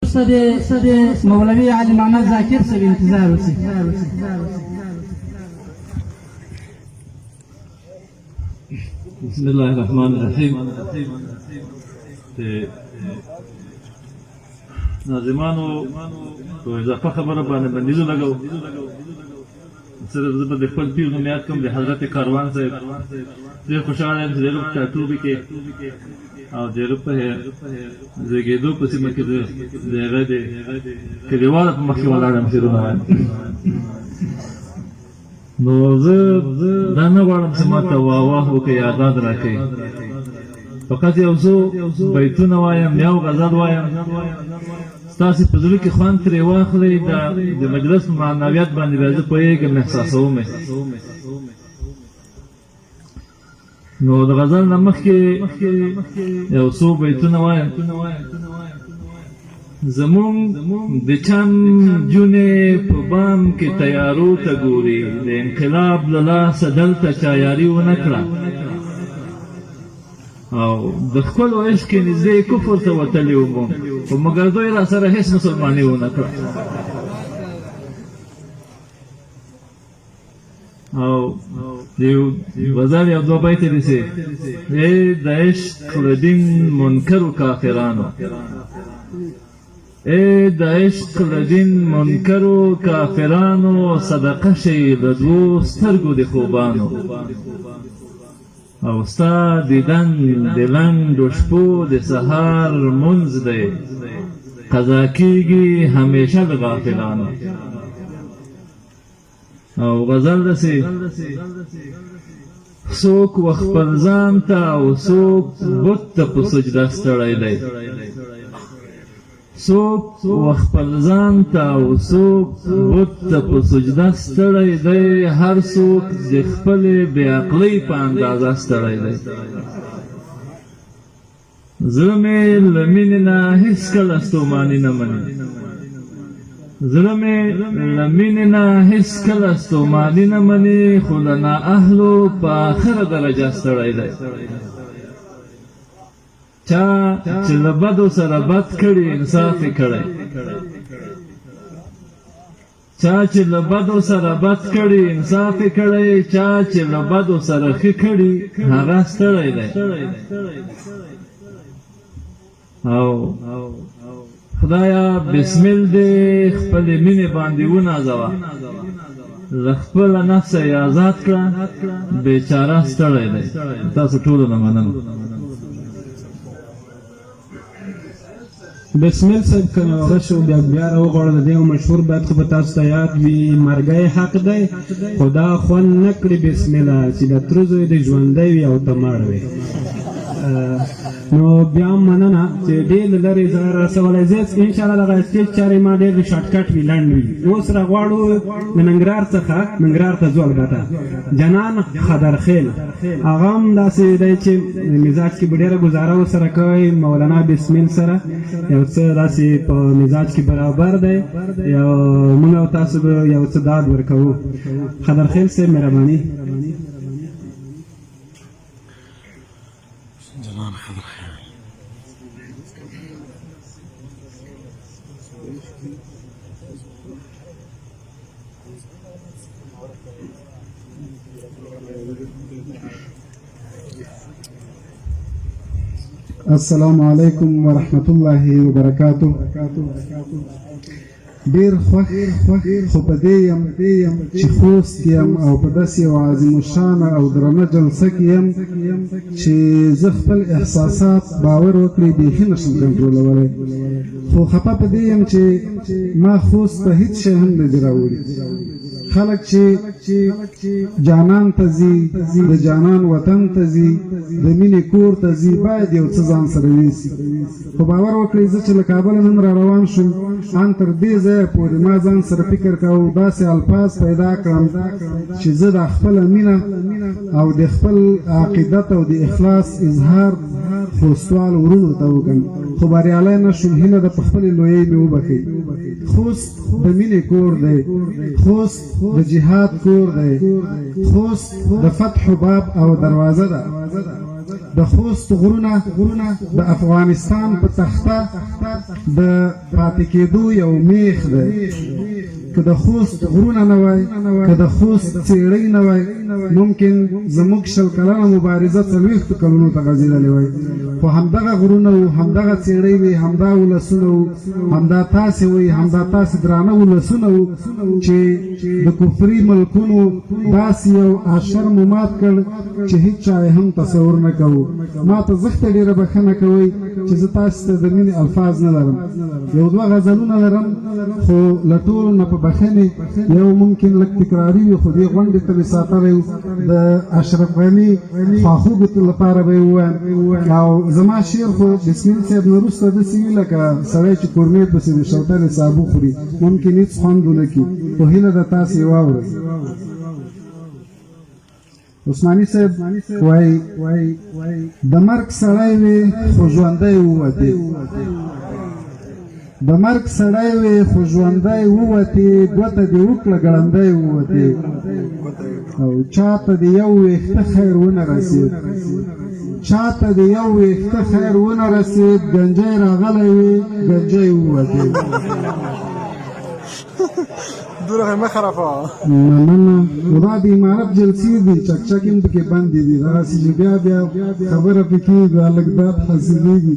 استاد مولوی علي محمد ذاکر صاحب انتظار وسی. بسم الله الرحمن الرحیم. ناظمانو په اضافه خبره باندې بندیزو لګو. صرف زه به د خپل پیر نوم یاد کوم، د حضرت کاروان صاحب. ډېر خوشحاله یم چې د روپ ټاټوبي کې او د روپ په زیږېدو په سیمه کې د هغه د کلیوالو په مخ کې ولاړ یم شعرونه وایم. نو زه دا نه غواړم چې ما ته واه وکړئ، یاداد راکړئ. فقط یو څو بیتونه وایم، یو غزل وایم، ستاسې په زړه کې خوند ترې واخلئ. د مجلس په معنویت باندې بیا زه پوهېږم، احساسوم یې. نو د غزل نه مخکې یو څو بیتونه وایم. زمونږ د چم جونې په بام کې تیارو ته ګوري، د انقلاب له لاسه دلته چا یاري ونه کړه، او د ښکلو عشق کې نږدې کفر ته وتلی وم، خو مګر دوی را سره هېڅ مسلماني ونه کړه. او غزل یو دوه بیته داسې: ای د عشق له دین منکرو کافرانو، ای د عشق له دین منکرو کافرانو، صدقه شئ د دوو سترګو د خوبانو، او ستا دیدن د لنډو شپو د سهار لمونځ دی، قضا کېږي همیشه د غافلانو. او غزل داسې: څوک و خپل ځان ته او څوک بت ته په سجده ستړی دی، څوک و خپل ځان ته او څوک بت ته په سجده ستړی دی، هر څوک د خپلې بې عقلۍ په اندازه ستړی دی. زړه مې له مینې نه هېڅکله ستوماني نه مني، زړه مې له مینې نه هېڅکله ستوماني نه مني، خو له نااهلو په آخره درجه ستړی دی. چا چې له بدو سره بد کړي انصاف یې کړی، چا چې له بدو سره بد کړي انصاف یې کړی، چا چې له بدو سره ښه کړي هغه ستړی دی. او خدایا بسمل دې خپلې مینې باندې ونازوه، له خپله نفسه یې آزاد کړه، بېچاره ستړی دی. تاسو ټولو نه مننه. بسمل صاحب که نوغه شو بیا راوغواړه، د دې یو مشهور بیت خو به تاسو ته یاد وي: مرګی حق دی خو دا خوند نه کړي بسمله، چې د تره زوی د ژوندی وي او ته مړ وي. نو بیا هم مننه چې ډېر له لرې زه رسولی. زه انشاءالله دغه سټیج چارې ما ډېر شارټکټ وي، لنډ وي. اوس راغواړو د ننګرهار څخه ننګرهار ته ځو. البته جنان خضرخیل هغه هم داسې دی چې مزاج کې به ډېره ګزاره ورسره کوئ، مولانا بسمل سره یو څه داسې په مزاج کې برابر دی، یو موږ او تاسو به یو څه داد ورکوو. خضرخیل صاحب مهرباني. جنان خضرخیل. السلام علیکم ورحمت الله وبرکاته. ډیر خوښ خو په دې یم چې خوست یم او په داسې یو عظیم الشانه او درنه جلسه کې یم چې زه خپل احساسات باور وکړئ بیخي نشم کنټرولولی، خو خفه په دې یم چې ما خوست ته هېڅ شی هم نه دي راوړي. خلک چې جانان ته ځي، د جانان وطن ته ځي، د مینې کور ته ځي، باید یو څه ځان سره یوسي. خو باور وکړئ زه چې له کابله نن را روان شوم، ان تر دې ځایه پورې ما ځان سره فکر کوو، داسې الفاظ پیدا کړم چې زه د خپله مینه او د خپل عقیدت او د اخلاص اظهار خوستوال ورونو ته وکړم، خو بریالی نه شوم. هیله ده په خپلې لویۍ مې وبښئ. خوست د مینې کور دی، خوست د جهاد کور دی، خوست د فتح باب او دروازه ده. د خوست غرونه د افغانستان په تخته د پاتې کېدو یو میخ دی. که د خوست غرونه نه وای، که د خوست څېړۍ نه وای، ممکن زموږ 100 کلنه مبارزه 40 کلونو ته غځېدلې وای. خو همدغه غرونه وو، همدغه څېړۍ وې، همدا ولسونه وو، همدا تاسې وئ، همدا تاسې درانه ولسونه وو چې د کفري ملکونو داسې یو اشر مو مات کړ چې هیڅ چا یې هم تصور نه کوو. ما ته زښته ډېره بښنه کوئ چې زه تاسې ته د مینې الفاظ نه لرم. یو دوه غزلونه لرم، خو له ټولو نه په بښنې یو ممکن لږ تکراري وي، خو دې غونډې ته مې ساتلی و د اشرف غني خواخوږو لپاره به یې ووایم. او زما شعر خو بسمل صاحب نه وروسته داسې وي لکه سړی چې کورمې پسې د شوتلې سابو خوري، ممکن هېڅ خوند ونه کړي، خو هیله ده تاسې یې واورئ. عثماني صاحب وایي د مرګ سړی وي خو ژوندی ووتې، د مرګ سړی وي خو ژوندی ووتې، ګوته دې وکړه ګړندی ووتې، او چاته دې یو ویښته خیر ونه رسېد، چاته دې یو ویښته خیر ونه رسېد، ګنجی راغلی وي ګنجی ووتې. مننه. دا د امارت جلسې دي، چکچک هم پکې بندې دي، دغسې چې بیا خبره پکې کېږي هلک داد حاصلېږي.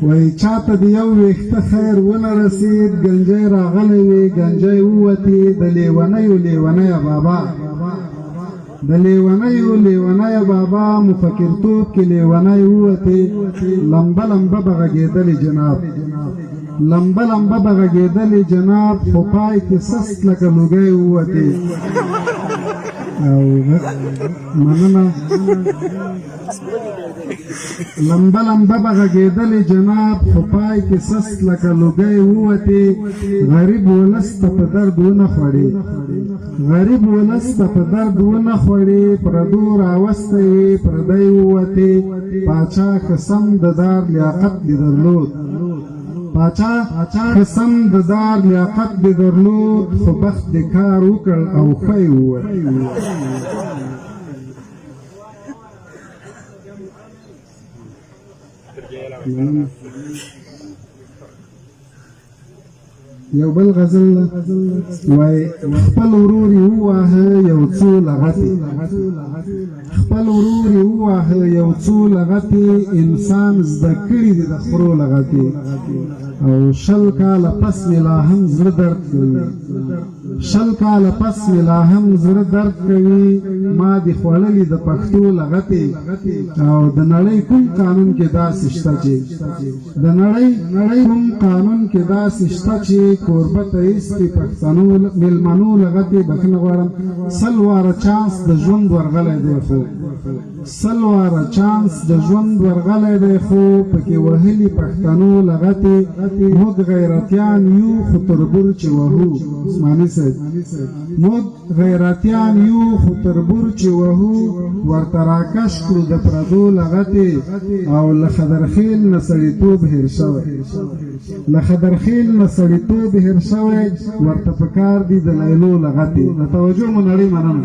وایي چاته د یو ویښته خیر ونه رسېد، ګنجی راغلی وي ګنجی ووتې، د لیونیو لیونیه بابا، د لیونیو لیونیه بابا، مفکرتوب کې لیونی ووتې، لمبه لمبه به غږېدلې جناب، لمبه لمبه به غږېدلې جناب، خو پای کې سست لکه لوګی ووتې. او مننه. لمبه لمبه به غږېدلې جناب، خو پای کې سست لکه لوګی ووتې، غریب ولس ته په درد ونه خوړې، غریب ولس ته په درد ونه خوړې، پردو راوستی وې پردی ووتې، پاچا قسم د دار لیاقت دې درلود، پاچا قسم د دار لیاقت دې درلود، خو بخت دې کار وکړ او ښی ووت. یو بل غزل وای خپل ورور یې وواهه یو څو لغتې، خپل ورور یې وواهه یو څو لغتې، انسان زده کړي دي د خرو لغتې، او 100 کاله پس مې لا هم زړه درد کوي، 100 کاله پس مې لا هم زړه درد کوي، ما دې خوړلي د پښتو لغتې، او د نړۍ کوم قانون کې داسې شته چې، د نړۍ کوم قانون کې داسې شته چې کوربه ته ایستي پښتنو میلمنو لغتې، بښنه غواړم، 100 واره چانس د ژوند ورغلی دی، خو 100 واره چانس د ژوند ورغلی دی، خو پکې وهلي پښتنو لغتې، موږ غیرتیان یو خو تربور چې وهو. عثماني صاحب موږ غیرتیان یو خو تربور چې وهو، ورته راکش کړو د پردو لغتې، او له خدرخیل نه سړیتوب هېر شوی، له خدرخیل نه سړیتوب هېر شوی، ورته پکار دي د لیلو لغتې. د توجه مو نړۍ مننه.